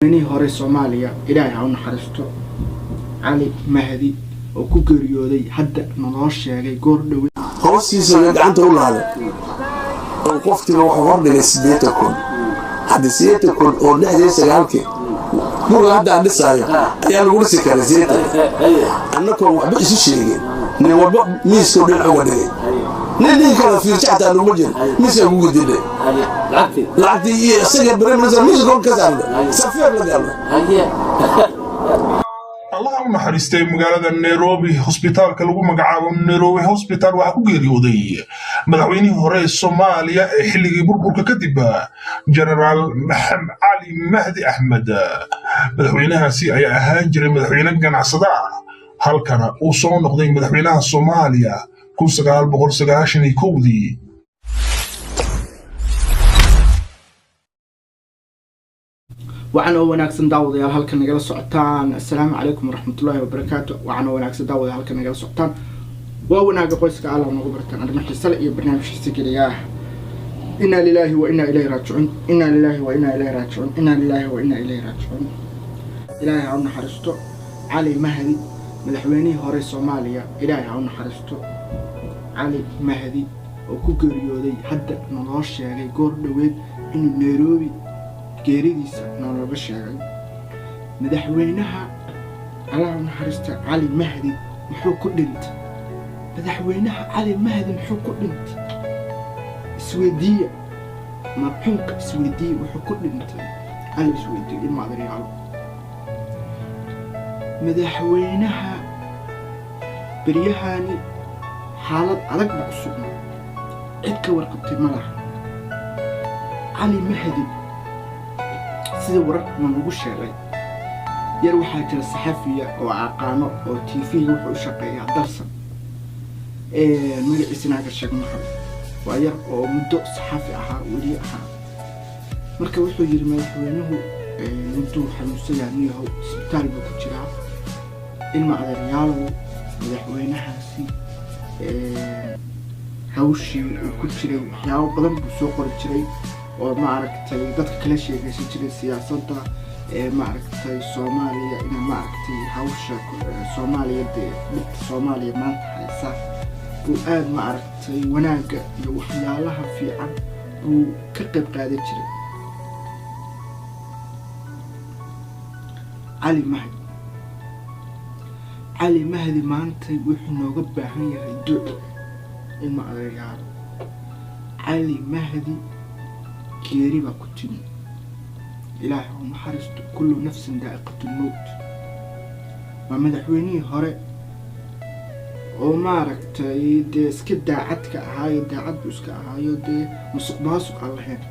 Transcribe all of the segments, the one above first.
madaxweynihii hore Soomaaliya Ilaahay ha u naxariisto Cali Mahdi oo ku geeriyooday hadda noo sheegay goor dhow hoostiisa gacanta u laaday oo qoftiina wuxuu hordhigay 8 kun hadda 8 kun oo 69 guriga hadda aan dhisaayo ayaa lagu dhisi karay 8 annagoo waxba isu sheegeen nin walba miiska dhinaca uga dhigay nin kala fiirjacta lagu jiro miiska ugu diday lacagtii iyo isaga barnaamijka miiska ka saaray safir la galay الله naxariistay magaalada Nairobi hospitaalka lagu magacaabo Nairobi hospital waxa ku geeriyooday madaxweynihii hore Soomaaliya ee xilligii burburka kadib General Maxamed Ali Mahdi Ahmed madaxweynahaasi ayaa ahaan jiray madaxweyne ganacsada halkana uu soo noqday madaxweynaha Soomaaliya 1991 وعنا وناكسن داود يا هالك نجلا سعتان السلام عليكم ورحمة الله وبركاته وعنا وناكسن داود يا هالك نجلا سعتان وناقة قيسك على ونقبرتان أنا محل سلئي برنامج استقلياه إنا لله وإنا إليه راجعون إنا لله وإنا إليه راجعون إنا لله وإنا إليه راجعون إلهي عون حرستو علي مهدي مدحويني هوري Soomaaliya إلهي عون حرستو علي مهدي وكوكريودي حتى نoo sheegay goor dhaweed inuu Nairobi geeridiisa noloba sheegay madaxweynaha Allah u naxariista Cali Mahdi muxuu ku dhintay madaxweynaha Cali Mahdi muxuu ku dhintay Sweediya marxuumka Sweediya wuxuu ku dhintay Cali Sweediya ilma adeeryaal madaxweynaha بريهاني حالات adag ku sugnaa cid ka warqabtay malaha Cali Mahdi sida wararka lagu sheegay yar waxaa jira saxafiya oo aqaano oo TV wuxuu shaqeeyaa darsan magaciisa naga sheeg maxay waa yar oo muddo saxafi ahaa wali ahaa marka wuxuu yiri madaxweynuhu muddo xanuunsanaya isbitaal buu ku jiraa ilma adeeryaal madaxweynahaasi hawshii uu ku jiray waxyaabo badan buu soo qori jiray oo ma aragtay dadka kala sheegaysan jiray siyaasadda ma aragtay Soomaaliya in ma aragtay hawsha Soomaaliya Soomaaliya maanta haysa buu aad ma aragtay wanaaga iyo waxyaalaha fiican buu ka qayb qaadan jiray علي مهدي مانتي وحو نوغا باهن yahay duco ilma adeeryaal علي مهدي geeri baa ku timi ilaahay u naxariisto kullu nafsin daa'iqatul mawt waa madaxweynihii hore oo maaragtay dee iska daacadka ahaayo daacad buu iska ahaayo dee musuqmaasuq aan lahayn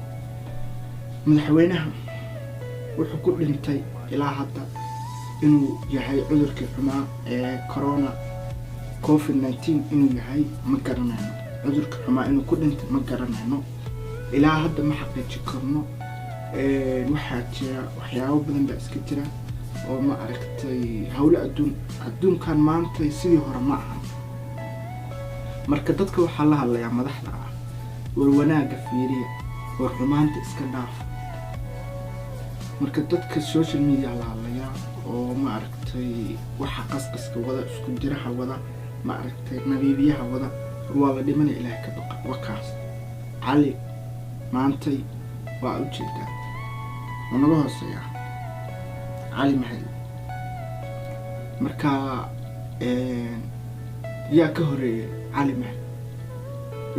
madaxweynaha wuxuu ku dhintay ilaa hadda inuu yahay cudurkii xumaa ee corona COVID-19 inuu yahay ma garanayno cudurka xumaa inuu ku dhintay ma garanayno ilaa hadda ma xaqiijin karno waxaa jira waxyaabo badan baa iska jira oo ma aragtay hawlo adduunkan maanta sidii hore ma aha marka dadka waxaa la hadlayaa madaxda ah war wanaaga fiiriya war xumaanta iska dhaaf marka dadka social media la hadlayaa oo ma aragtay waxa qasqaska wada isku jiraha wada ma aragtay nabiibiyaha wada waa la dhiman ilaahay ka baqa wakaas Cali maantay waa u jeedaa wanaga hooseeya Cali Mahdi marka yaa ka horeeyay Cali Mahdi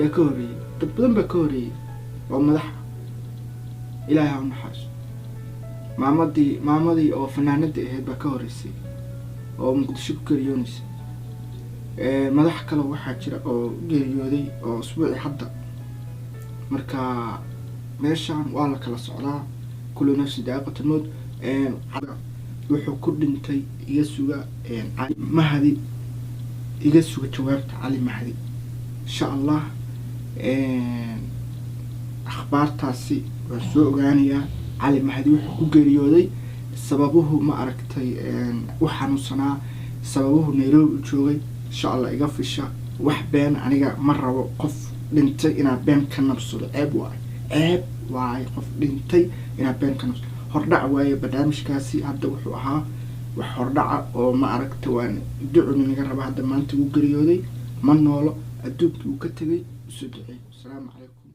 yaa ka horeeyay dad badan baa ka horeeyay oo madax ilaahay ha u naxariisto maamadii oo fanaanada ahayd baa ka horeysay oo Muqdisho ku geeriyoonaysa madax kale waxaa jira oo geeriyooday oo usbuuci hadda marka meeshan waa la kala socdaa kullu nafsi daa'iqatul mawt wuxuu ku dhintay iga suga Cali Mahdi iga suga jawaabta Cali Mahdi insha Allah akhbaartaasi waa soo ogaanayaa علي مهدي وحو geeriyooday sababuhu ma aragtay waxanusanaa sababuhu Nairobi joogay insha Allah iga fisha wax been aniga ma rabo qof dhintay ina been ka nabsado ceeb waay qof dhintay ina been ka nabsado hordhac waaye barnaamijkaasi hadda wuxuu ahaa wax hordhaca oo ma aragta waan ducuni naga raba hadda maanta uu geeriyooday ma noolo adduunkii uu ka tegay isu duceey. Assalaamu calaykum.